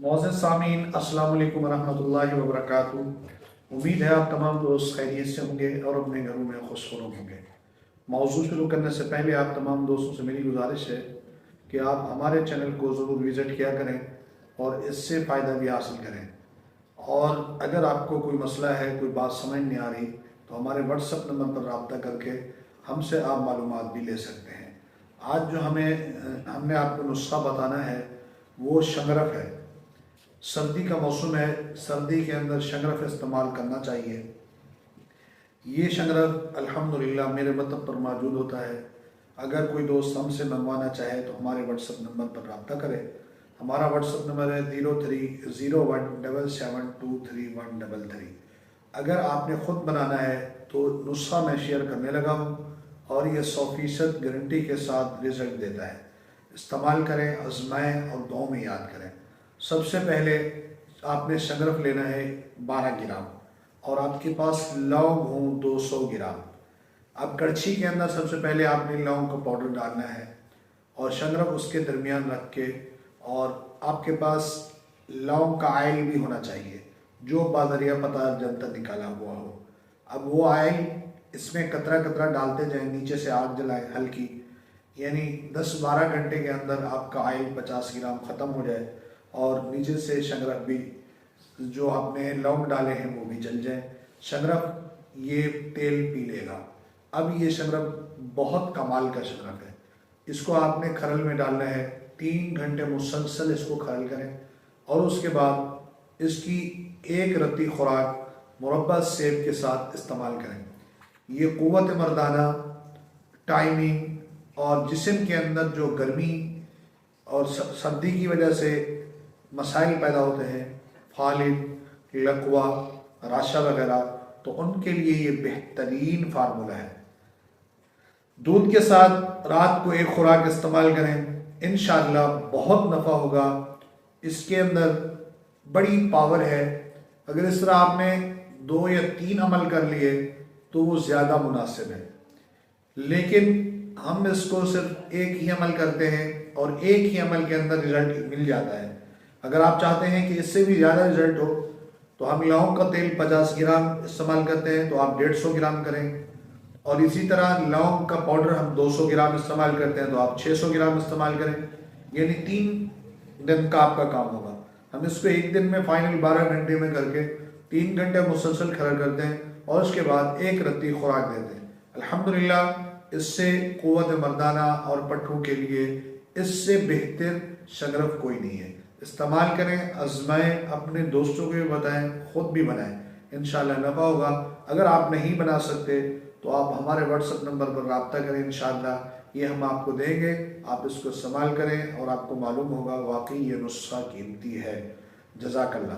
मोअज़्ज़ज़ सामीन, अस्सलाम वालेकुम रहमतुल्लाहि व बरकातुहू। उम्मीद है आप तमाम दोस्त खैरियत से होंगे और अपने घरों में खुशनुमा होंगे। मौजूद शुरू करने से पहले आप तमाम दोस्तों से मेरी गुजारिश है कि आप हमारे चैनल को ज़रूर विज़िट किया करें और इससे फ़ायदा भी हासिल करें। और अगर आपको कोई मसला है, कोई बात समझ नहीं आ रही, तो हमारे व्हाट्सएप नंबर पर रब्ता करके हमसे आप मालूमात भी ले सकते हैं। आज जो हमने आपको नुस्खा बताना है वो शंगरफ है। सर्दी का मौसम है, सर्दी के अंदर शंगरफ इस्तेमाल करना चाहिए। ये शंगरफ अल्हम्दुलिल्लाह मेरे मतब पर मौजूद होता है। अगर कोई दोस्त हमसे मंगवाना चाहे तो हमारे व्हाट्सएप नंबर पर रब्ता करें। हमारा व्हाट्सएप नंबर है 030177233133। अगर आपने ख़ुद बनाना है तो नुस्खा मैं शेयर करने लगा हूँ और ये 100% गारंटी के साथ रिज़ल्ट देता है। इस्तेमाल करें, आजमाएं और दुआ में याद करें। सबसे पहले आपने शंगरफ लेना है 12 ग्राम और आपके पास लौंग हो 200 ग्राम। अब कड़छी के अंदर सबसे पहले आपने लौंग का पाउडर डालना है और शंगरफ उसके दरमियान रख के, और आपके पास लौंग का आयल भी होना चाहिए जो बाजरिया पता जनता निकाला हुआ हो। अब वो आयल इसमें कतरा कतरा डालते जाएं, नीचे से आग जलाएं हल्की, यानी 10-12 घंटे के अंदर आपका आयल 50 ग्राम ख़त्म हो जाए और नीचे से शंगरफ भी जो आपने लौंग डाले हैं वो भी जल जाए। शंगरफ ये तेल पी लेगा। अब ये शंगरफ बहुत कमाल का शंगरफ है। इसको आपने खरल में डालना है, 3 घंटे मुसलसल इसको खरल करें और उसके बाद इसकी एक रत्ती खुराक मुरब्बा सेब के साथ इस्तेमाल करें। ये क़ुव्वत मर्दाना, टाइमिंग और जिस्म के अंदर जो गर्मी और सर्दी की वजह से मसाइल पैदा होते हैं, फालिज, लकवा, राशा वगैरह, तो उनके लिए ये बेहतरीन फार्मूला है। दूध के साथ रात को एक खुराक इस्तेमाल करें, इंशाअल्लाह बहुत नफ़ा होगा। इसके अंदर बड़ी पावर है। अगर इस तरह आपने 2 या 3 अमल कर लिए तो वो ज़्यादा मुनासिब है, लेकिन हम इसको सिर्फ एक ही अमल करते हैं और एक ही अमल के अंदर रिजल्ट मिल जाता है। अगर आप चाहते हैं कि इससे भी ज़्यादा रिजल्ट हो तो हम लौंग का तेल 50 ग्राम इस्तेमाल करते हैं तो आप 150 ग्राम करें, और इसी तरह लौंग का पाउडर हम 200 ग्राम इस्तेमाल करते हैं तो आप 600 ग्राम इस्तेमाल करें। यानी 3 दिन का आपका काम होगा। हम इसको एक दिन में फाइनल 12 घंटे में करके 3 घंटे मुसलसल खड़ा करते हैं और उसके बाद एक रत्ती खुराक देते हैं। अल्हम्दुलिल्लाह इससे क़ुव्वत मर्दाना और पट्ठों के लिए इससे बेहतर शंगरफ कोई नहीं है। इस्तेमाल करें, आजमाएं, अपने दोस्तों को भी बताएं, खुद भी बनाएं, इंशाअल्लाह नफ़ा होगा। अगर आप नहीं बना सकते तो आप हमारे व्हाट्सएप नंबर पर रब्ता करें, इंशाअल्लाह ये हम आपको देंगे। आप इसको इस्तेमाल करें और आपको मालूम होगा वाकई ये नुस्खा कीमती है। जज़ाकल्लाह।